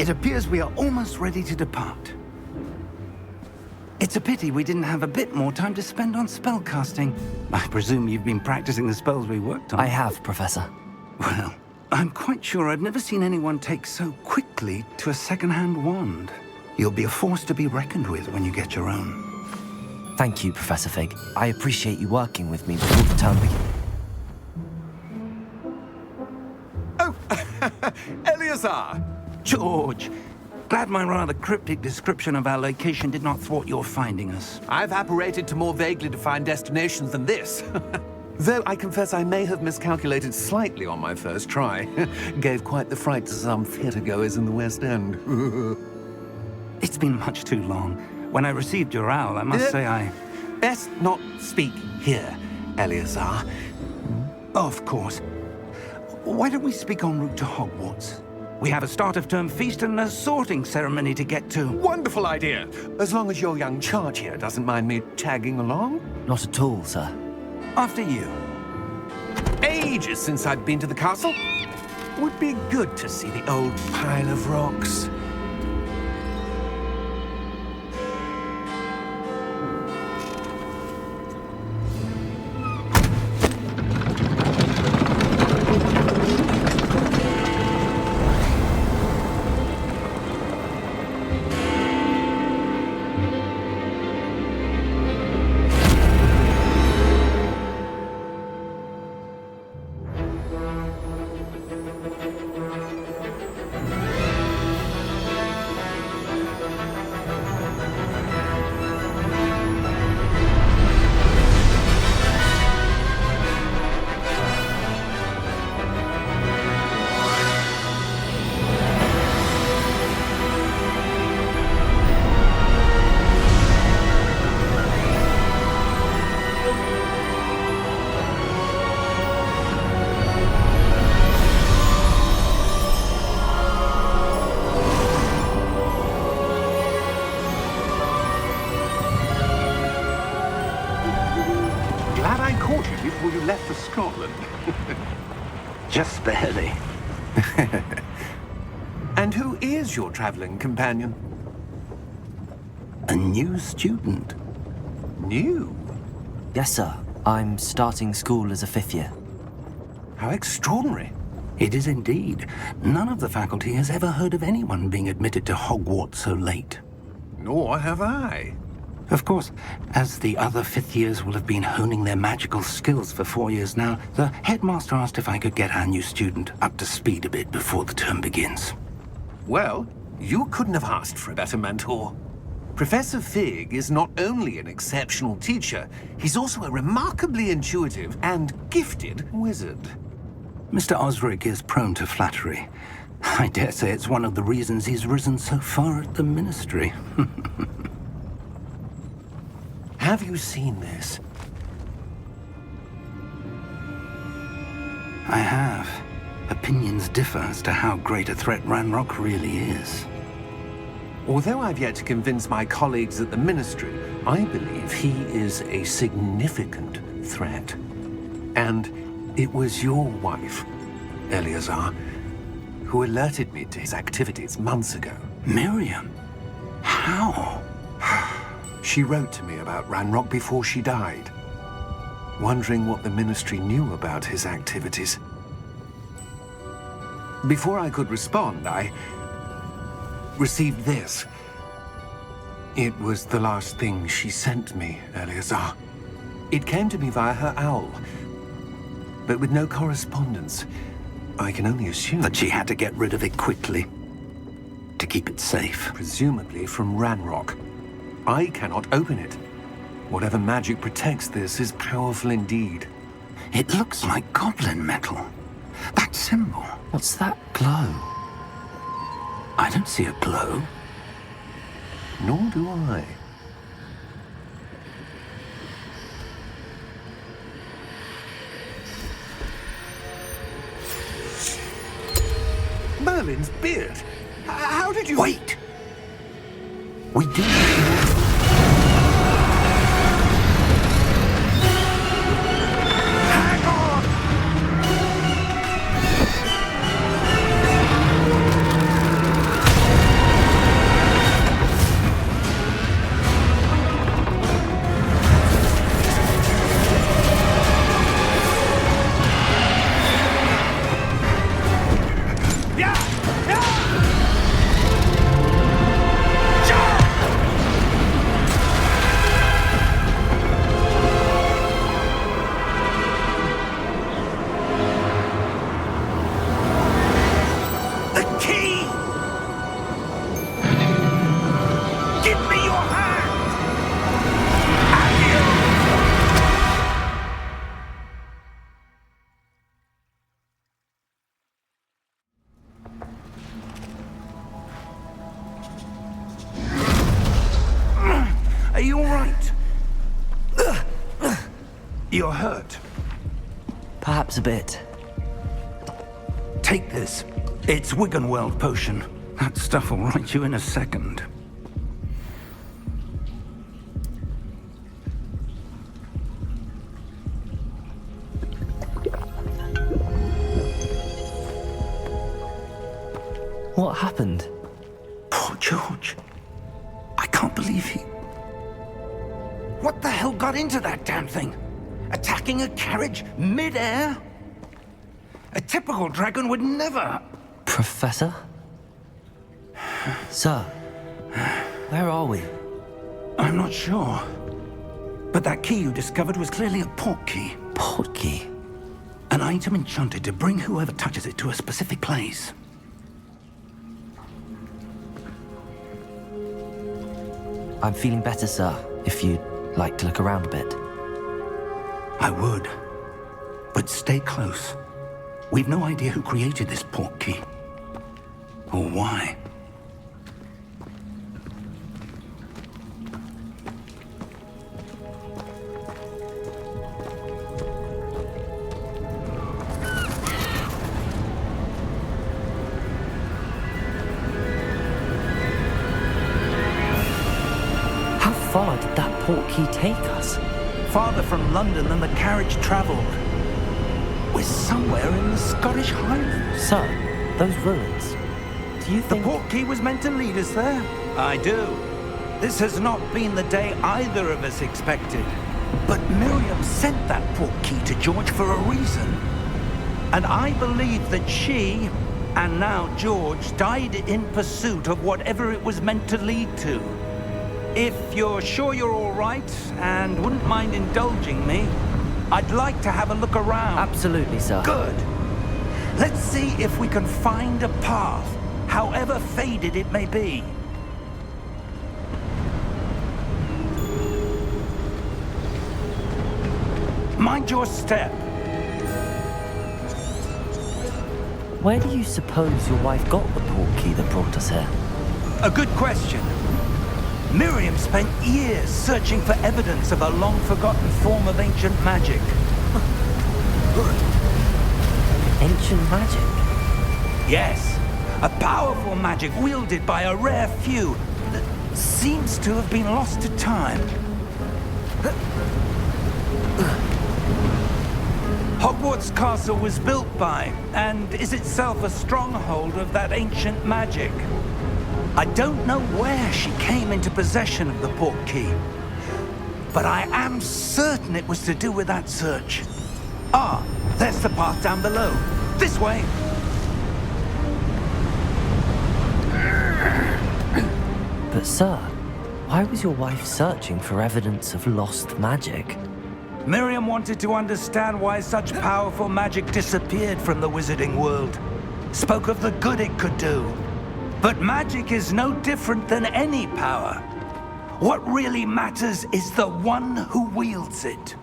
It appears we are almost ready to depart. It's a pity we didn't have a bit more time to spend on spellcasting. I presume you've been practicing the spells we worked on. I have, Professor. Well, I'm quite sure I've never seen anyone take so quickly to a second-hand wand. You'll be a force to be reckoned with when you get your own. Thank you, Professor Fig. I appreciate you working with me before the term begins. Oh, Eleazar! George, glad my rather cryptic description of our location did not thwart your finding us. I've apparated to more vaguely defined destinations than this. Though I confess I may have miscalculated slightly on my first try. Gave quite the fright to some theatre-goers in the West End. It's been much too long. When I received your owl, I must say I... Best not speak here, Eleazar. Of course. Why don't we speak en route to Hogwarts? We have a start-of-term feast and a sorting ceremony to get to. Wonderful idea! As long as your young charge here doesn't mind me tagging along. Not at all, sir. After you. Ages since I've been to the castle. Would be good to see the old pile of rocks. Before you left for Scotland. Just barely. And who is your traveling companion? A new student. New? Yes, sir. I'm starting school as a 5th year. How extraordinary. It is indeed. None of the faculty has ever heard of anyone being admitted to Hogwarts so late. Nor have I. Of course, as the other 5th years will have been honing their magical skills for 4 years now, the headmaster asked if I could get our new student up to speed a bit before the term begins. Well, you couldn't have asked for a better mentor. Professor Fig is not only an exceptional teacher, he's also a remarkably intuitive and gifted wizard. Mr. Osric is prone to flattery. I dare say it's one of the reasons he's risen so far at the ministry. Have you seen this? I have. Opinions differ as to how great a threat Ranrock really is. Although I've yet to convince my colleagues at the ministry, I believe he is a significant threat. And it was your wife, Eleazar, who alerted me to his activities months ago. Miriam? How? She wrote to me about Ranrock before she died, wondering what the ministry knew about his activities. Before I could respond, I received this. It was the last thing she sent me, Eleazar. It came to me via her owl, but with no correspondence. I can only assume That she had to get rid of it quickly, to keep it safe. presumably from Ranrock. I cannot open it. Whatever magic protects this is powerful indeed. It looks like goblin metal. That symbol. What's that glow? I don't see a glow. Nor do I. Merlin's beard. How did you... Wait! We do... Hang on! You're hurt. Perhaps a bit. Take this. It's Wiggenweld potion. That stuff will right you in a second. What happened? Poor George. I can't believe he... What the hell got into that damn thing? Attacking a carriage mid-air? A typical dragon would never... Professor? Sir, where are we? I'm not sure. But that key you discovered was clearly a port key. Port key? An item enchanted to bring whoever touches it to a specific place. I'm feeling better, sir, if you'd like to look around a bit. I would. But stay close. We've no idea who created this port key. Or why. How far did that port key take us? Farther from London than the carriage traveled. We're somewhere in the Scottish Highlands. Sir, those ruins. Do you The think... port key was meant to lead us there? I do. This has not been the day either of us expected. But Miriam sent that port key to George for a reason. And I believe that she, and now George, died in pursuit of whatever it was meant to lead to. If you're sure you're all right and wouldn't mind indulging me, I'd like to have a look around. Absolutely, sir. Good. Let's see if we can find a path, however faded it may be. Mind your step. Where do you suppose your wife got the port key that brought us here? A good question. Miriam spent years searching for evidence of a long-forgotten form of ancient magic. Ancient magic? Yes, a powerful magic wielded by a rare few that seems to have been lost to time. Hogwarts Castle was built by, and is itself a stronghold of that ancient magic. I don't know where she came into possession of the port key, but I am certain it was to do with that search. Ah, there's the path down below. This way. But sir, why was your wife searching for evidence of lost magic? Miriam wanted to understand why such powerful magic disappeared from the wizarding world. Spoke of the good it could do. But magic is no different than any power. What really matters is the one who wields it.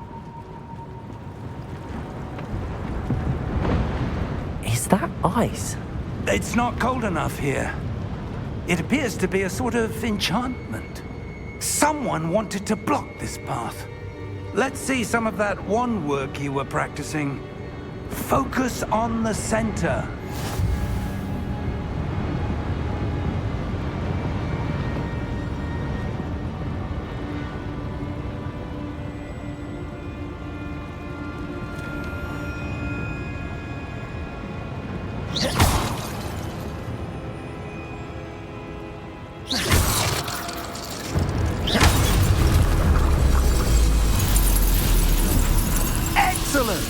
Is that ice? It's not cold enough here. It appears to be a sort of enchantment. Someone wanted to block this path. Let's see some of that wand work you were practicing. Focus on the center. Excellent!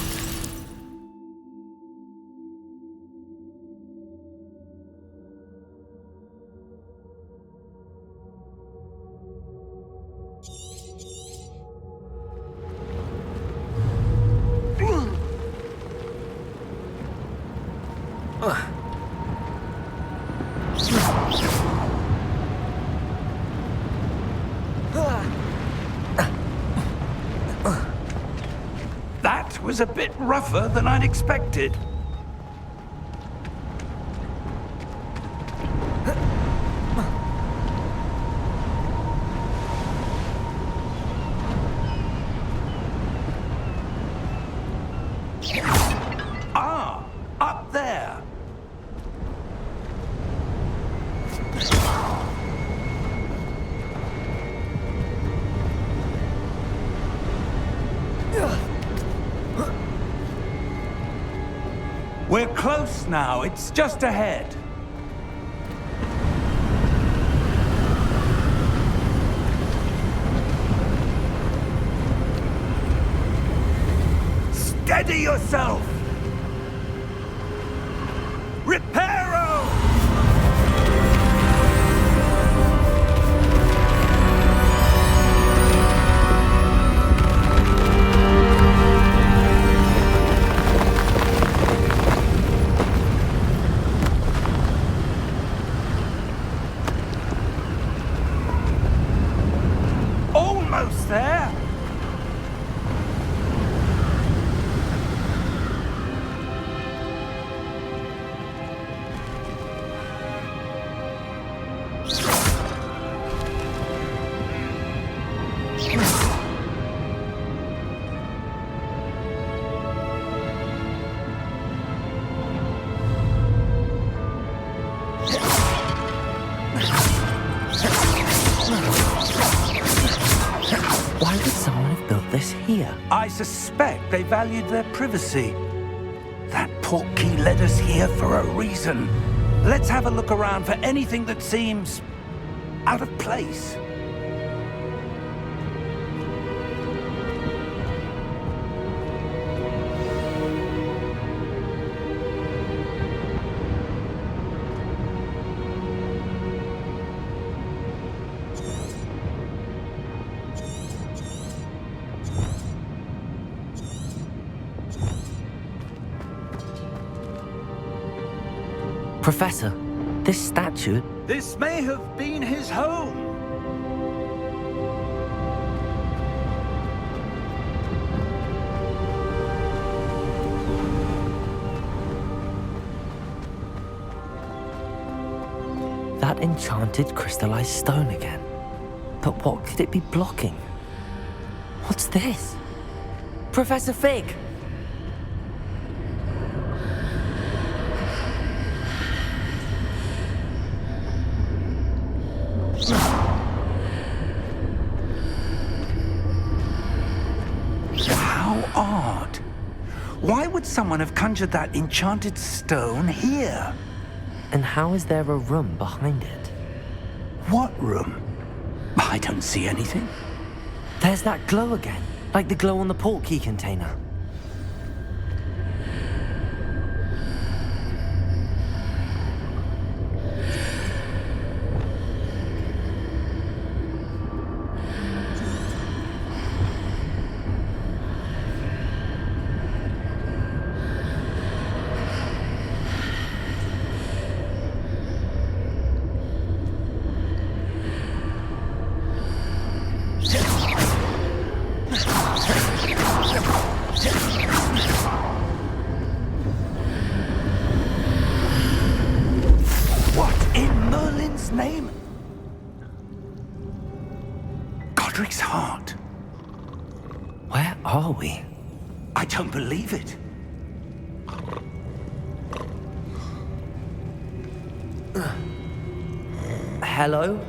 That was a bit rougher than I'd expected. We're close now. It's just ahead. Steady yourself! Reparo! Almost there! Why would someone have built this here? I suspect they valued their privacy. That portkey led us here for a reason. Let's have a look around for anything that seems out of place. Professor, this statue... This may have been his home. That enchanted crystallized stone again. But what could it be blocking? What's this? Professor Fig! How odd. Why would someone have conjured that enchanted stone here? And how is there a room behind it? What room? I don't see anything. There's that glow again, like the glow on the portkey container. What in Merlin's name? Godric's heart. Where are we? I don't believe it. Hello?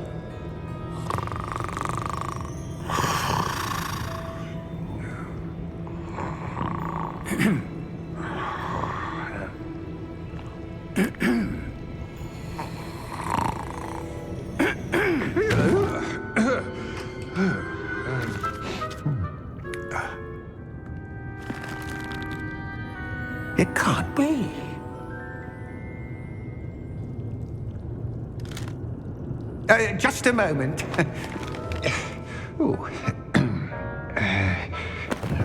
It can't be. Just a moment. Oh.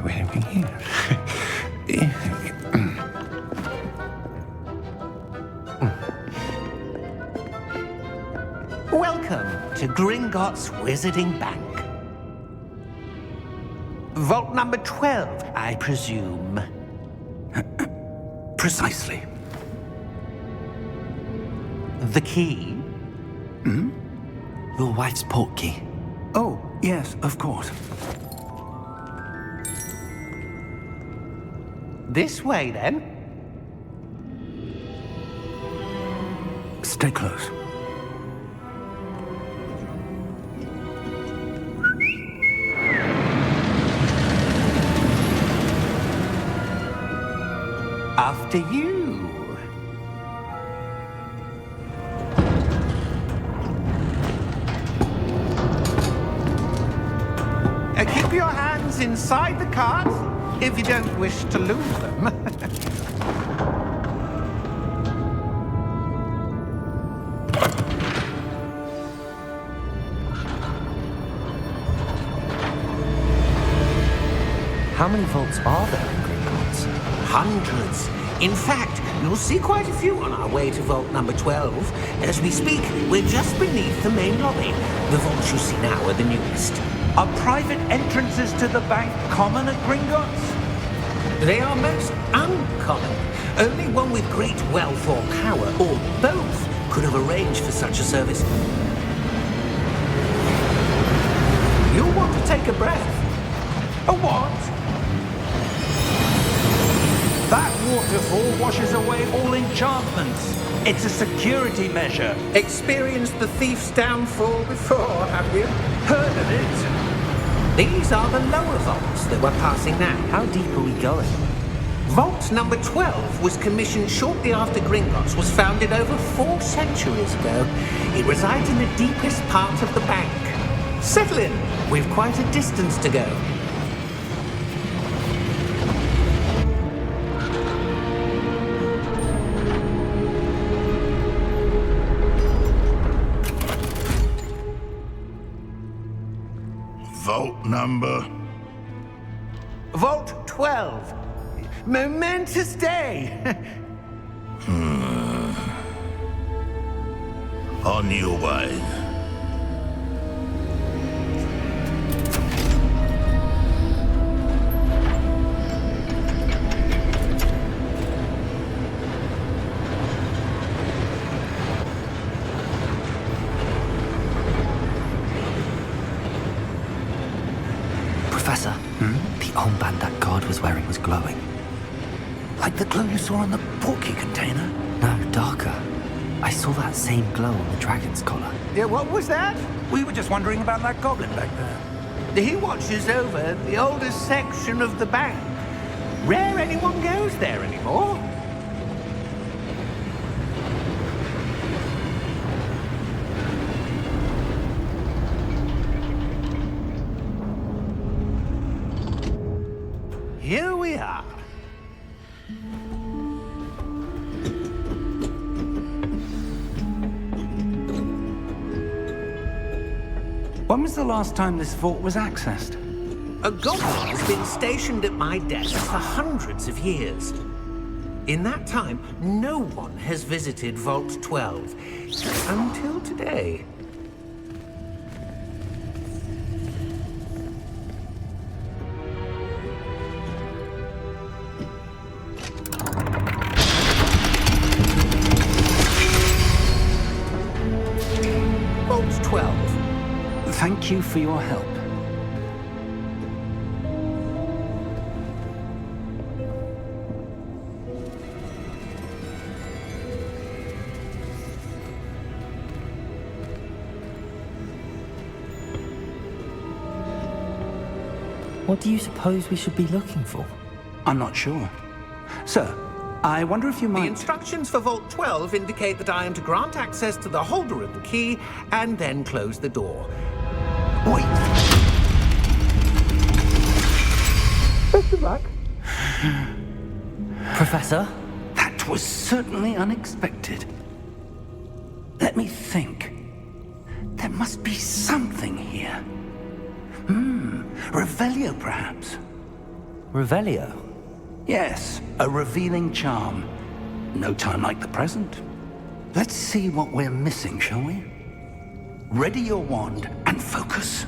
Where are we here? Welcome to Gringotts Wizarding Bank. Vault number 12, I presume. Precisely. The key? Your wife's portkey. Oh, yes, of course. This way, then. Stay close. After you. items inside the cart, if you don't wish to lose them. How many vaults are there in Gringotts? Hundreds. In fact, you'll see quite a few on our way to vault number 12. As we speak, we're just beneath the main lobby. The vaults you see now are the newest. Are private entrances to the bank common at Gringotts? They are most uncommon. Only one with great wealth or power, or both, could have arranged for such a service. You'll want to take a breath. A what? That waterfall washes away all enchantments. It's a security measure. Experienced the thief's downfall before, have you? Heard of it? These are the lower vaults that we're passing now. How deep are we going? Vault number 12 was commissioned shortly after Gringotts was founded over 4 centuries ago. It resides in the deepest part of the bank. Settle in. We've quite a distance to go. Vault number? Vault 12. Momentous day. On your way. Professor, the armband that guard was wearing was glowing. Like the glow you saw on the portkey container? No, darker. I saw that same glow on the dragon's collar. Yeah, what was that? We were just wondering about that goblin back there. He watches over the oldest section of the bank. Rare anyone goes there anymore. Here we are. When was the last time this vault was accessed? A goblin has been stationed at my desk for hundreds of years. In that time, no one has visited Vault 12 until today. Vault 12. Thank you for your help. What do you suppose we should be looking for? I'm not sure. Sir, I wonder if you The might... instructions for Vault 12 indicate that I am to grant access to the holder of the key and then close the door. Wait. Best of luck. Professor? That was certainly unexpected. Let me think. There must be something here. Revelio, perhaps? Revelio? Yes, a revealing charm. No time like the present. Let's see what we're missing, shall we? Ready your wand and focus.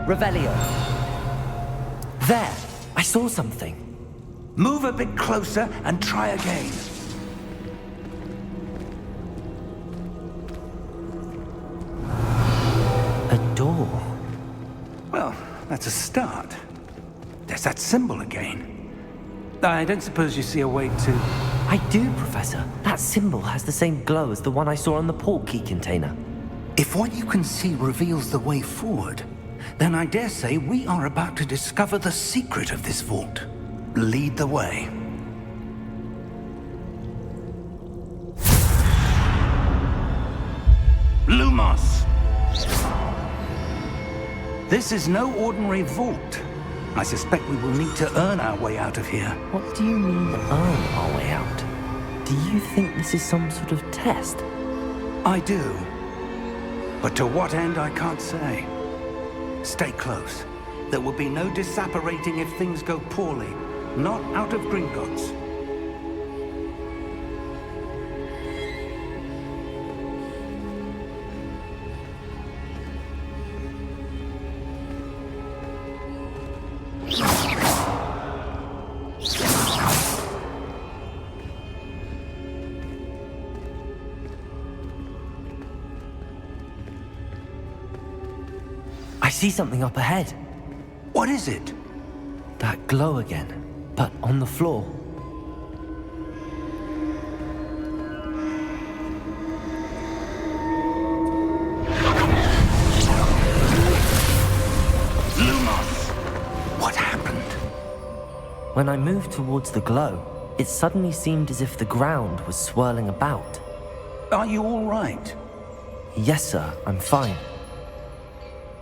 Revelio. There! I saw something. Move a bit closer and try again. A door. Well, that's a start. There's that symbol again. I don't suppose you see a way to... I do, Professor. That symbol has the same glow as the one I saw on the portkey container. If what you can see reveals the way forward, then I dare say we are about to discover the secret of this vault. Lead the way. Lumos! This is no ordinary vault. I suspect we will need to earn our way out of here. What do you mean, earn our way out? Do you think this is some sort of test? I do. But to what end, I can't say. Stay close. There will be no disapparating if things go poorly. Not out of Gringotts. I see something up ahead. What is it? That glow again, but on the floor. Lumos! What happened? When I moved towards the glow, it suddenly seemed as if the ground was swirling about. Are you all right? Yes, sir, I'm fine.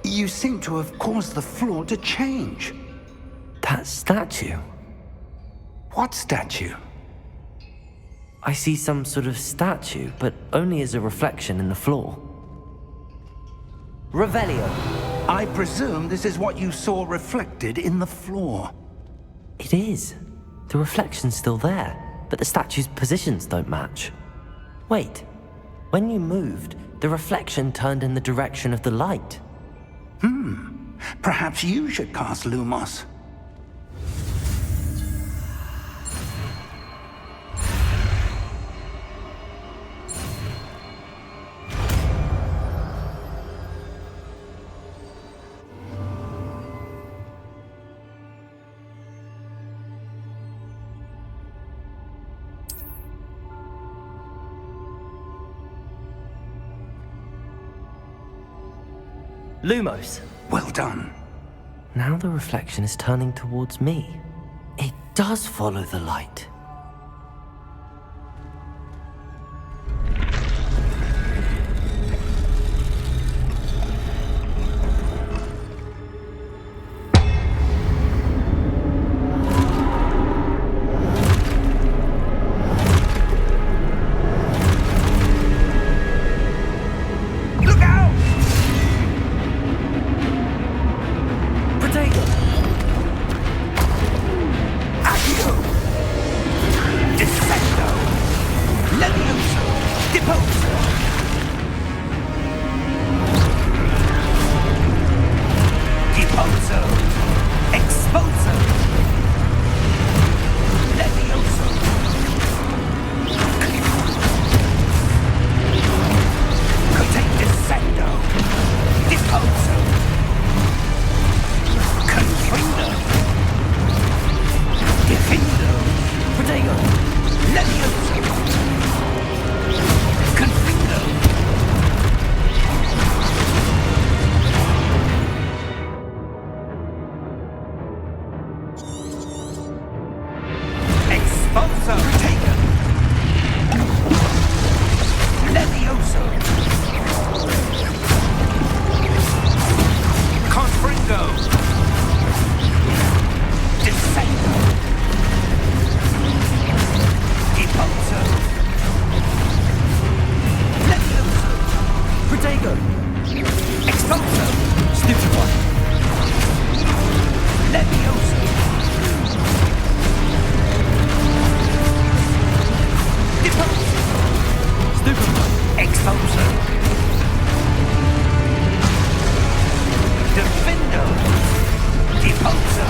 You seem to have caused the floor to change. That statue? What statue? I see some sort of statue, but only as a reflection in the floor. Revelio. I presume this is what you saw reflected in the floor. It is. The reflection's still there, but the statue's positions don't match. Wait. When you moved, the reflection turned in the direction of the light. Perhaps you should cast Lumos. Lumos. Well done. Now the reflection is turning towards me. It does follow the light. Look out! Potato! Accio! Descendo! Levioso! Deposo! Deposo! Exposo! Levioso! Cote descendo! Deposo! Confrindo! Defindo! Potato! Levioso! Confrindo! Exposo! Taken! Levioso! Confringo! Descendo! Deposo! Levioso! Potato! Exposo! Stupid one! Levioso! Deposo! Stupid one! Exposo! Defendo! Expulso!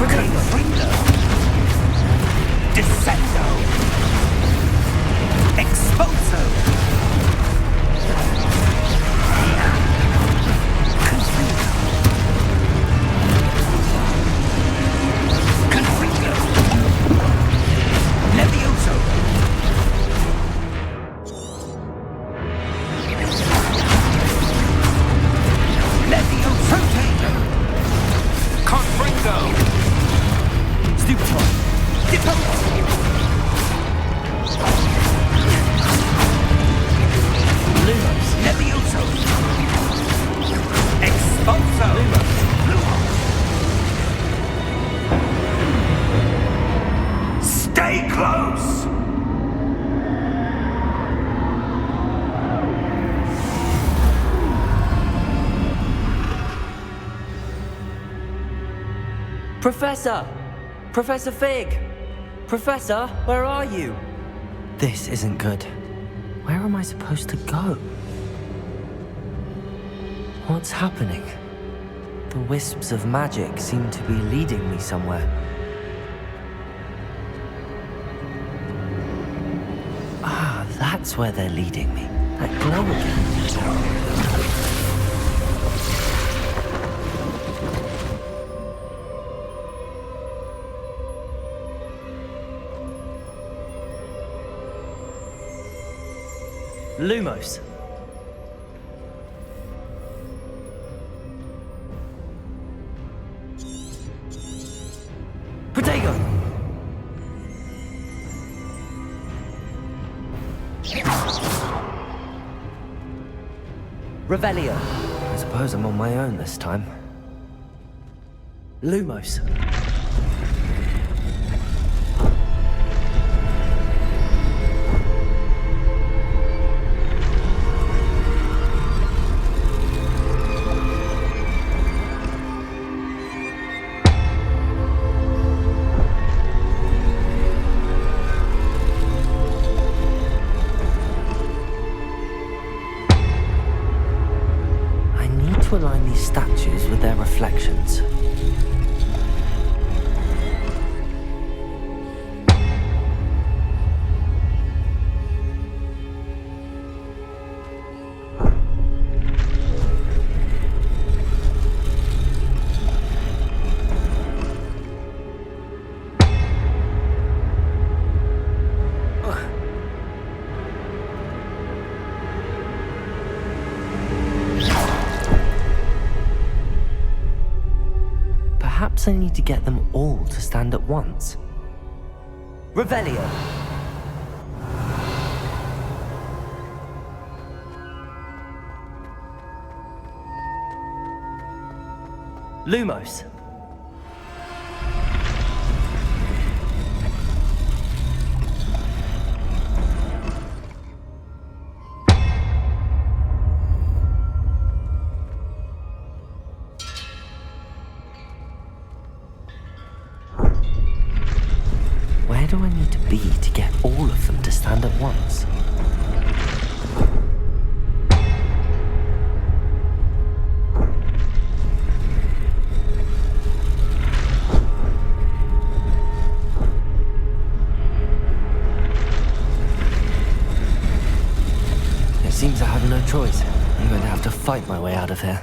Confringo! Descendo! Expulso! Confringo! Confringo! Levioso! Levioso! Confringo! Stupefy! Depose! Lumos! Levioso! Expulso! Lumos! Stay close! Professor! Professor Fig! Professor, where are you? This isn't good. Where am I supposed to go? What's happening? The wisps of magic seem to be leading me somewhere. Ah, that's where they're leading me. That glow again. Lumos. Protego. Revelio. I suppose I'm on my own this time. Lumos. To align these statues with their reflections. Perhaps I need to get them all to stand at once. Revelio. Lumos. Where do I need to be to get all of them to stand at once? It seems I have no choice. I'm going to have to fight my way out of here.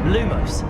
Lumos.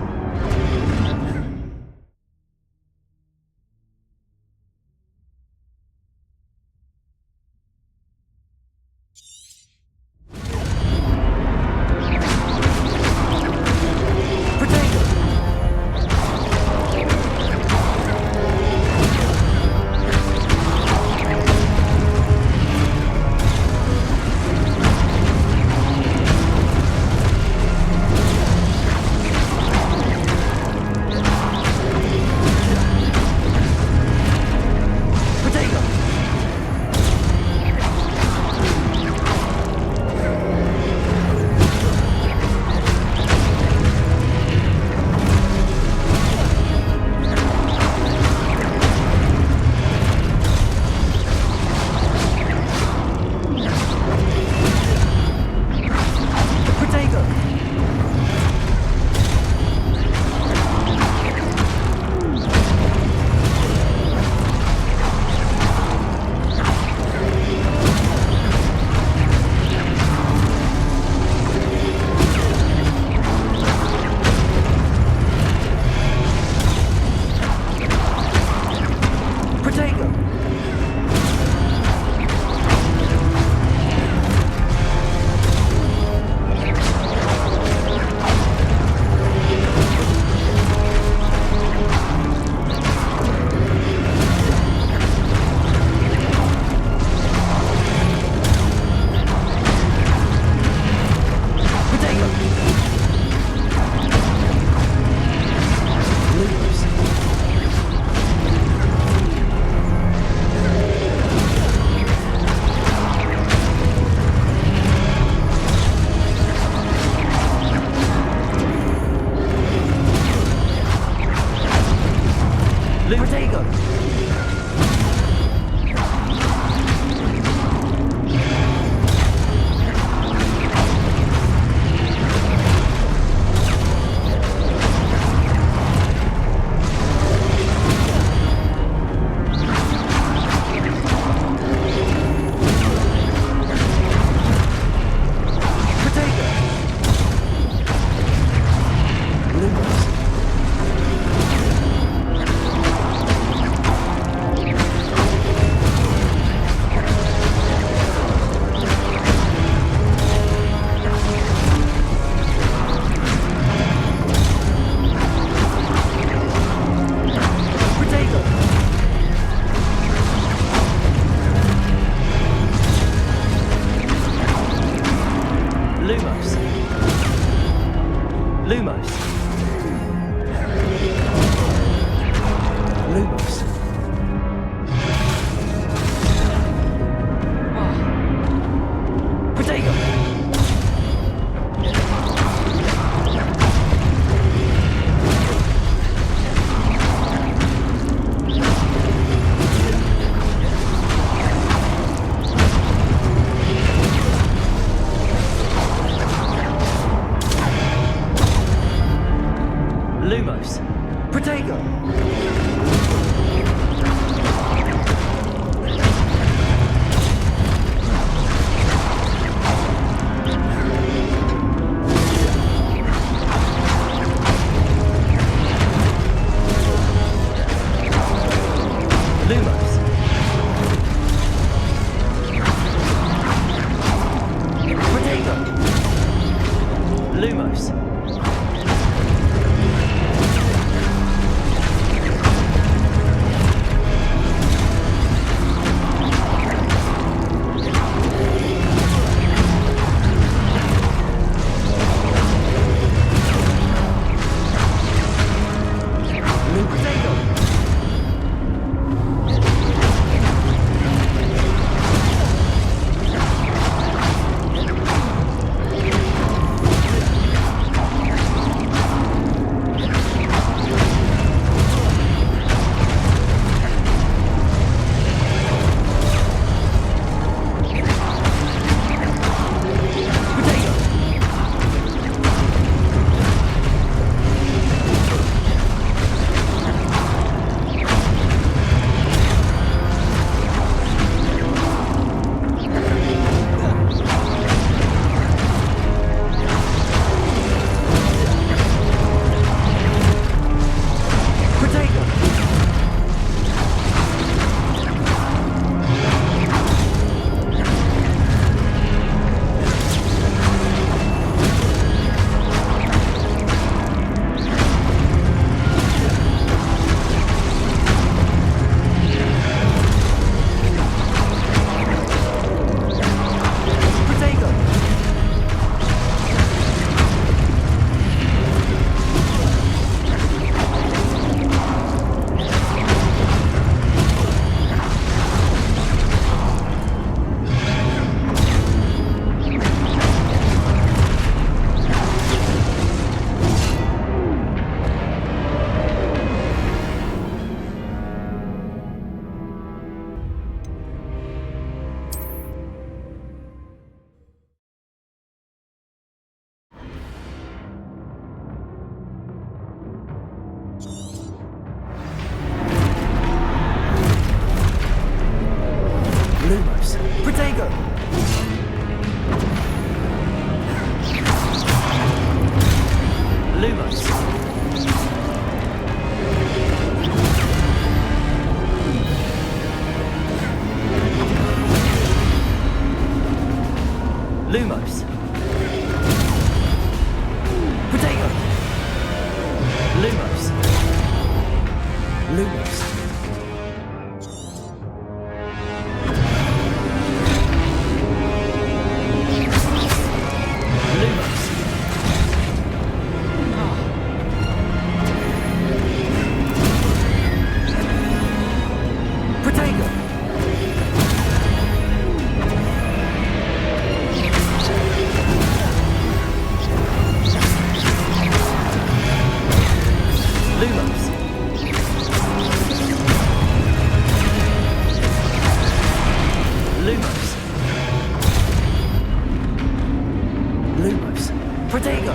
Protego!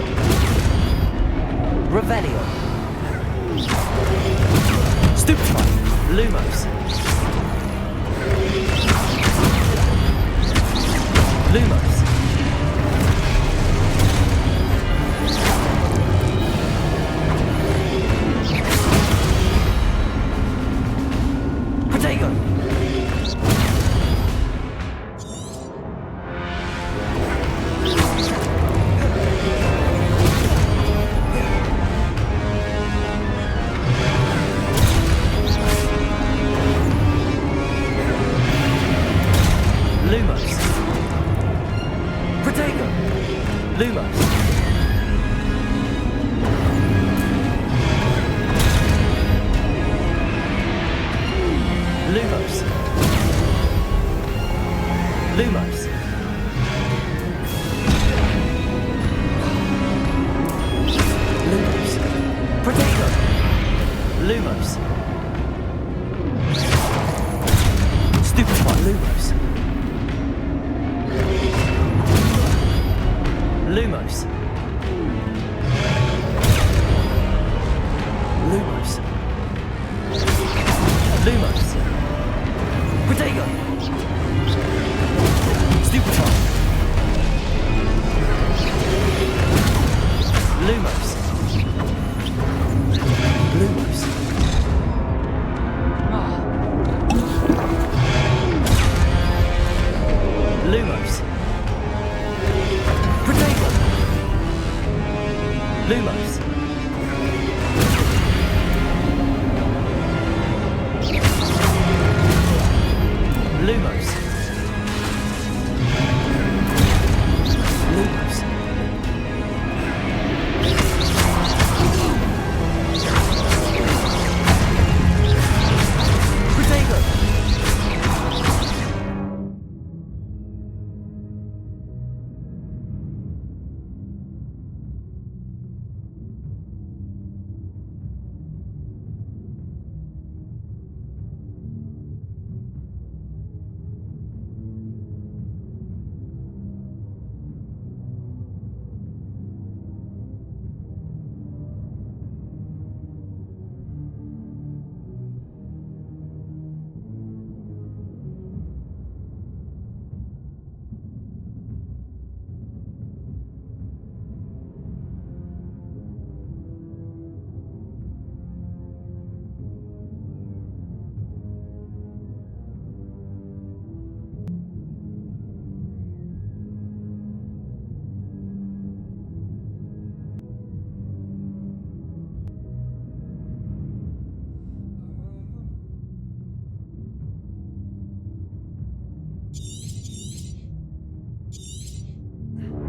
Revelio! Stupefy! Lumos! Lumos! Protego! Lumos. Protego. Lumos. Lumos. Lumos. Lumos. Protego. Lumos. Stupefy Lumos. Lumos. Lumos. Lumos. Protego. Stupefy. Lumos. Lumos. Lumos. Protego. Lumos. Lumos. Lumos. Protego.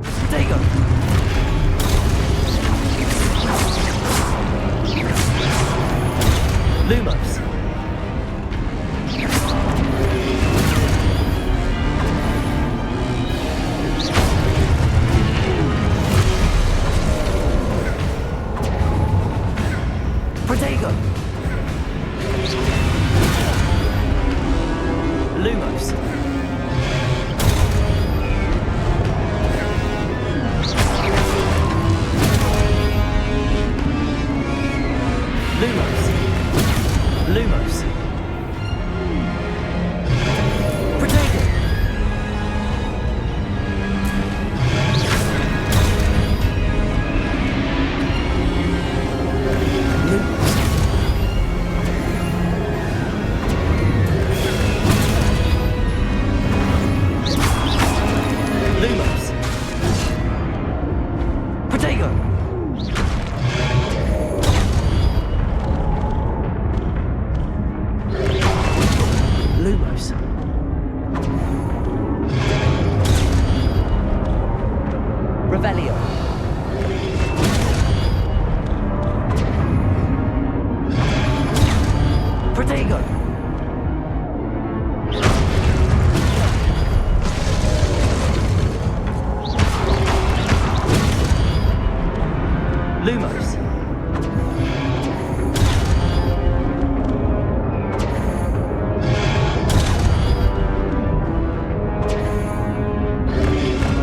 Protego. Lumos. Protego. Lumos. Lumos. Lumos. Protego. Lumos. Lumos. Protego. Lumos. Revelio. Protego. Lumos.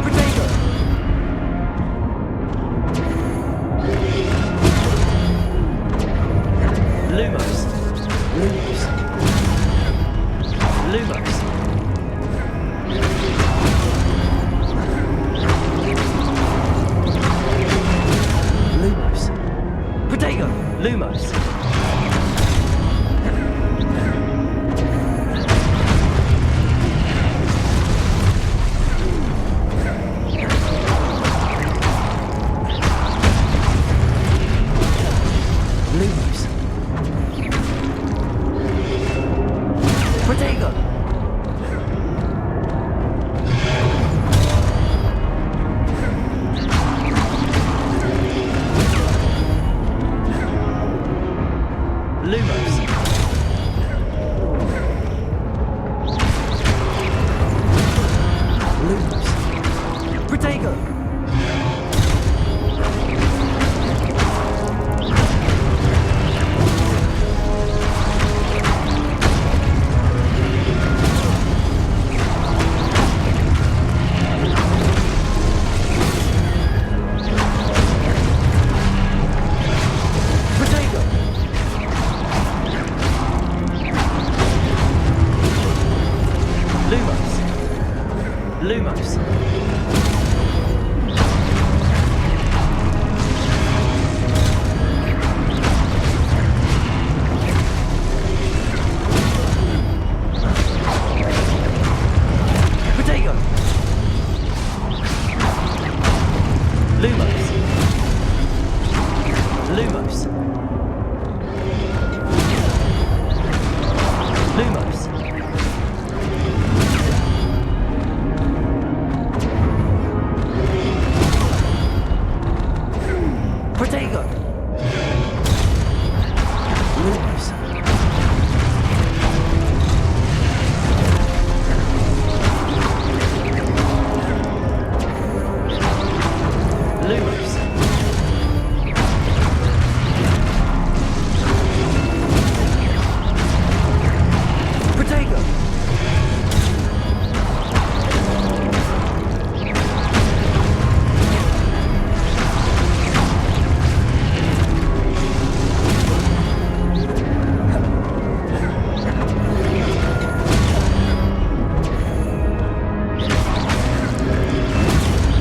Protego. Lumos. Lumos. Protego. Lumos. Lumos. Protego. Protego. Lumos. Lumos. Protego. Lumos. Lumos. Lumos. Protego. Lumos. Lumos. Protego.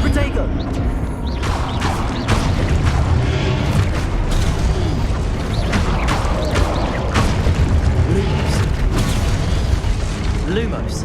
Protego. Lumos. Lumos.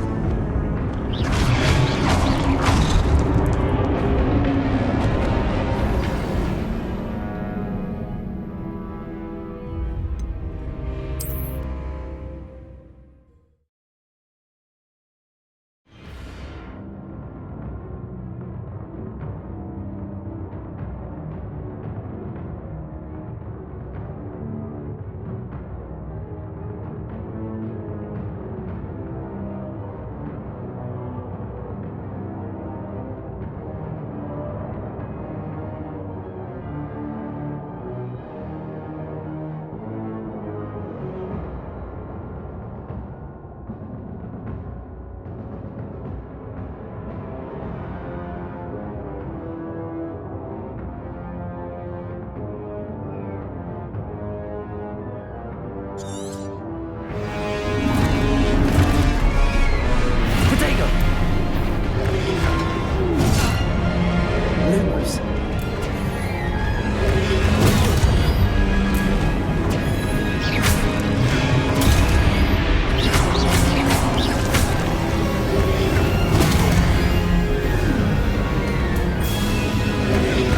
Protego. Lumos.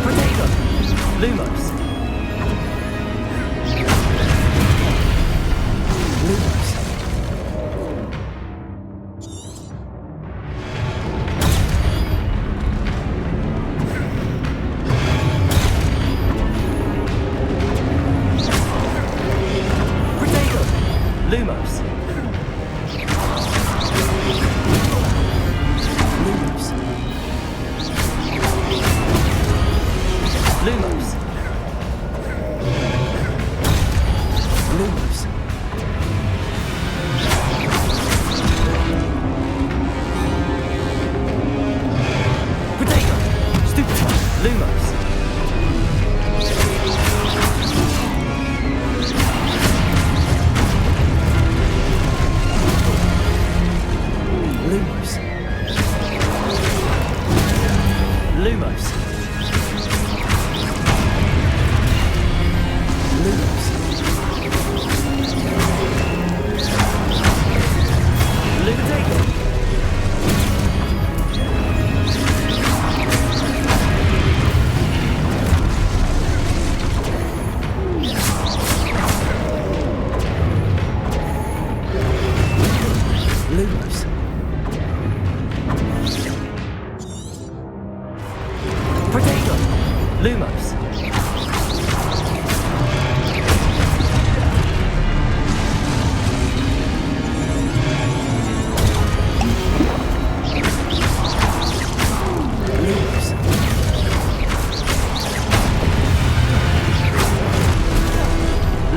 Protego. Lumos. Lumos. Protego. Lumos. Lumos. Lumos. Lumos. Protego. Stupefy. Lumos. Lumos. Lumos. Lumos.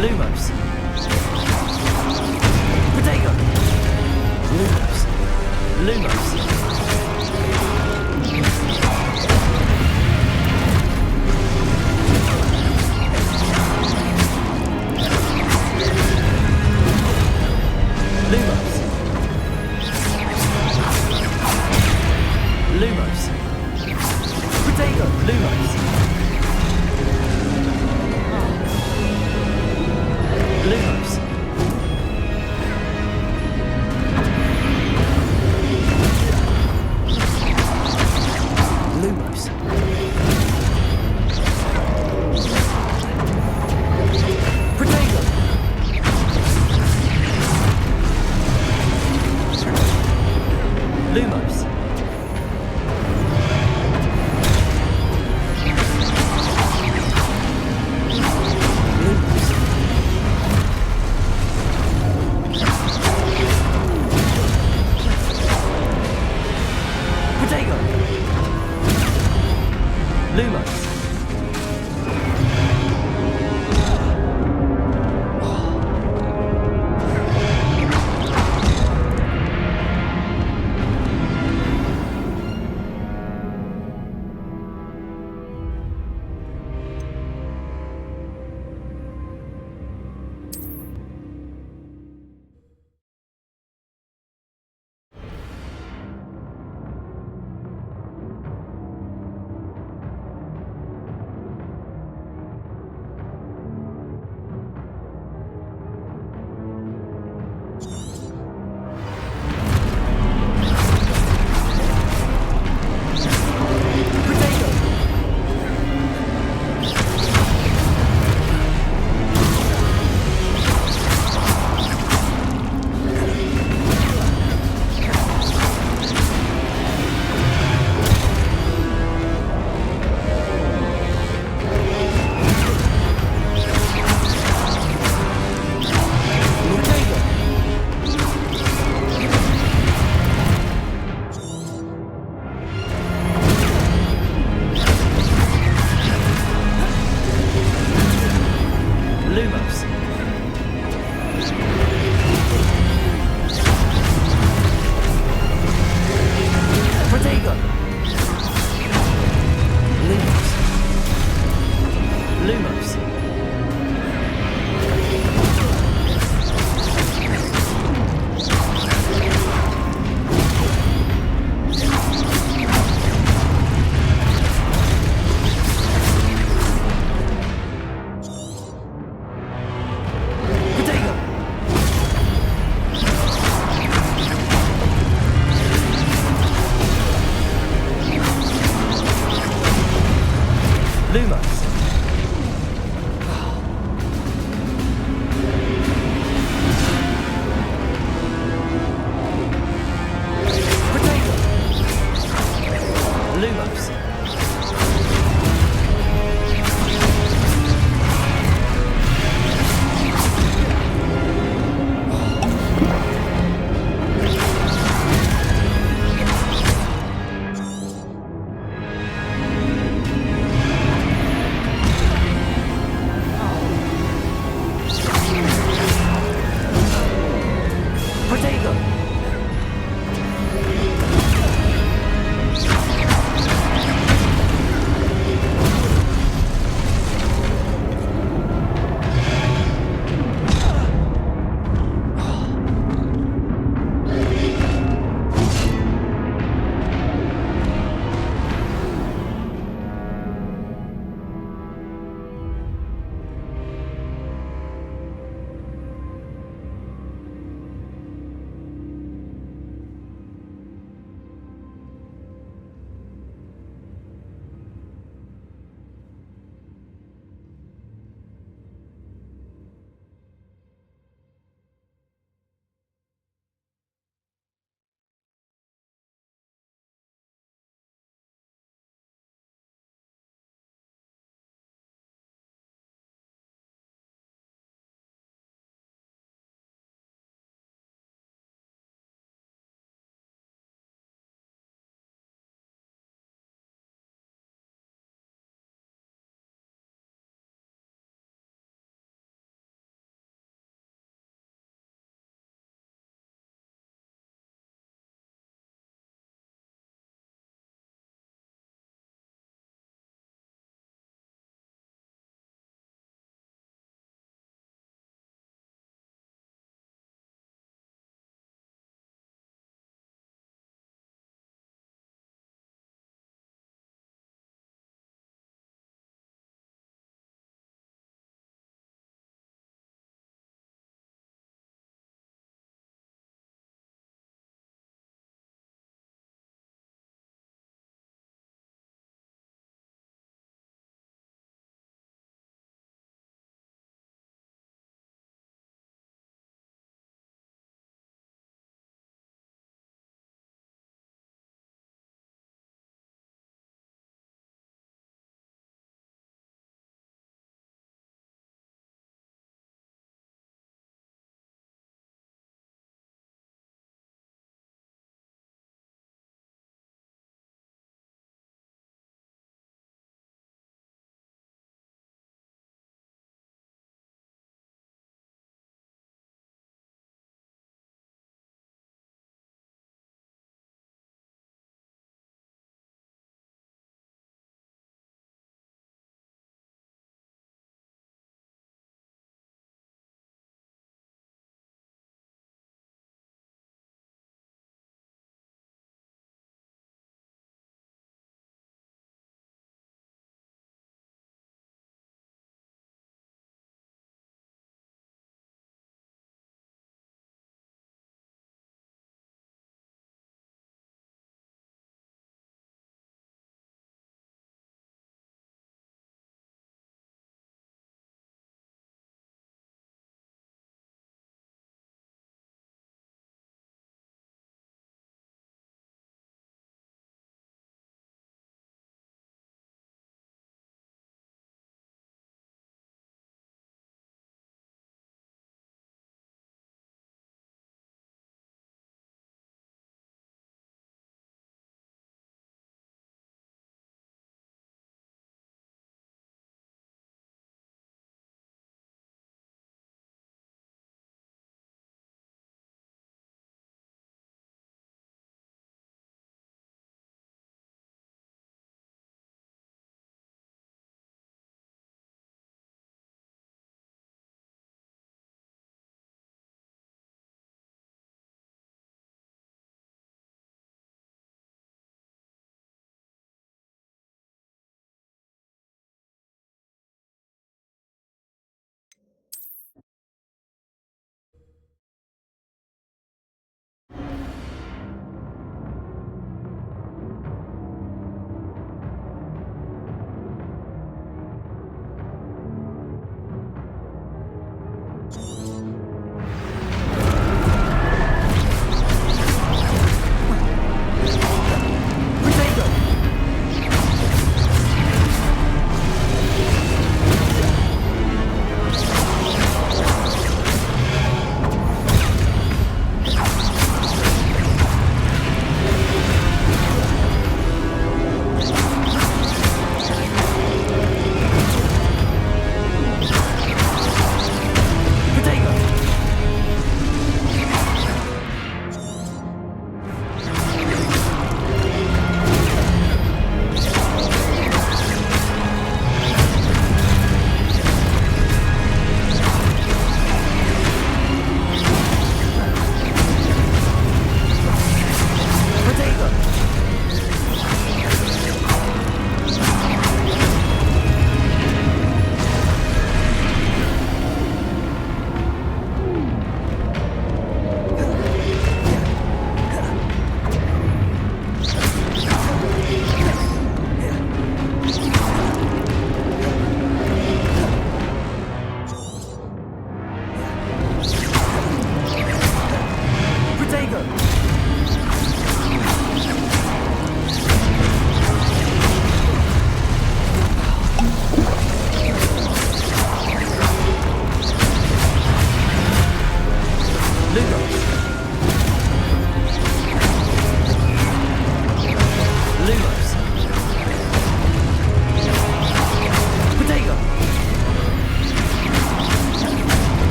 Lumos. Protego. Lumos. Lumos.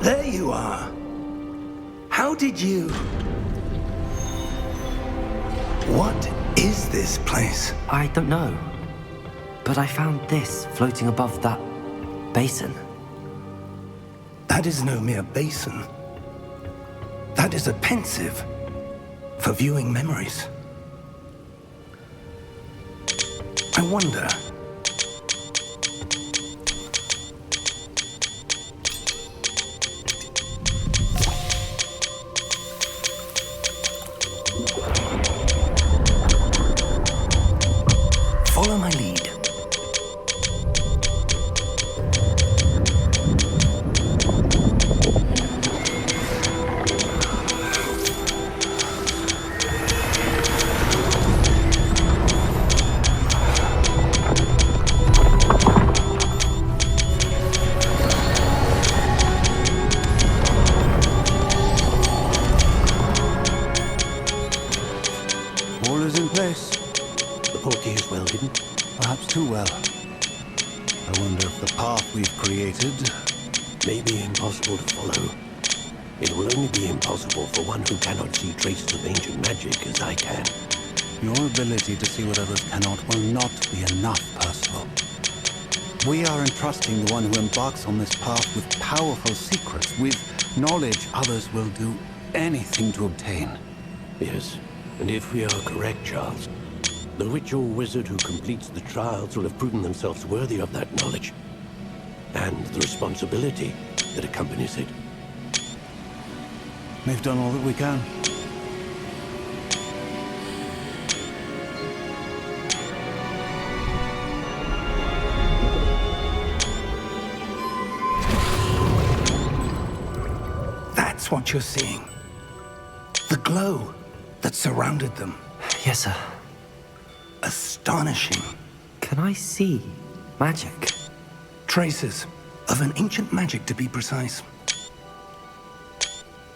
There you are. How did you... What is this place? I don't know. But I found this floating above that basin. That is no mere basin. That is a pensive for viewing memories. I wonder... Follow my lead. All is in place. The portkey is well hidden. Perhaps too well. I wonder if the path we've created... May be impossible to follow. It will only be impossible for one who cannot see traces of ancient magic as I can. Your ability to see what others cannot will not be enough, Percival. We are entrusting the one who embarks on this path with powerful secrets, with knowledge others will do anything to obtain. Yes, and if we are correct, Charles, the witch or wizard who completes the trials will have proven themselves worthy of that knowledge, and the responsibility that accompanies it. We've done all that we can. That's what you're seeing. The glow that surrounded them. Yes, sir. Astonishing. Can I see magic? Traces of an ancient magic, to be precise.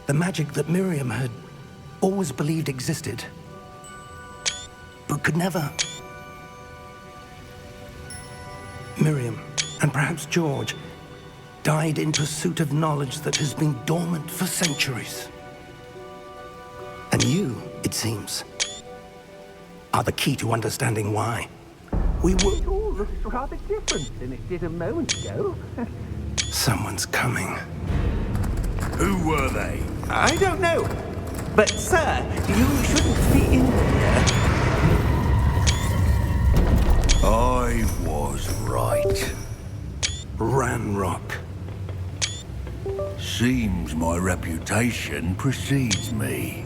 The magic that Miriam had always believed existed, but could never. Miriam, and perhaps George, died in pursuit of knowledge that has been dormant for centuries. And you, it seems, are the key to understanding why. We were... It all looks rather different than it did a moment ago. Someone's coming. Who were they? I don't know. But, sir, you shouldn't be in here. I was right. Ranrock. Seems my reputation precedes me.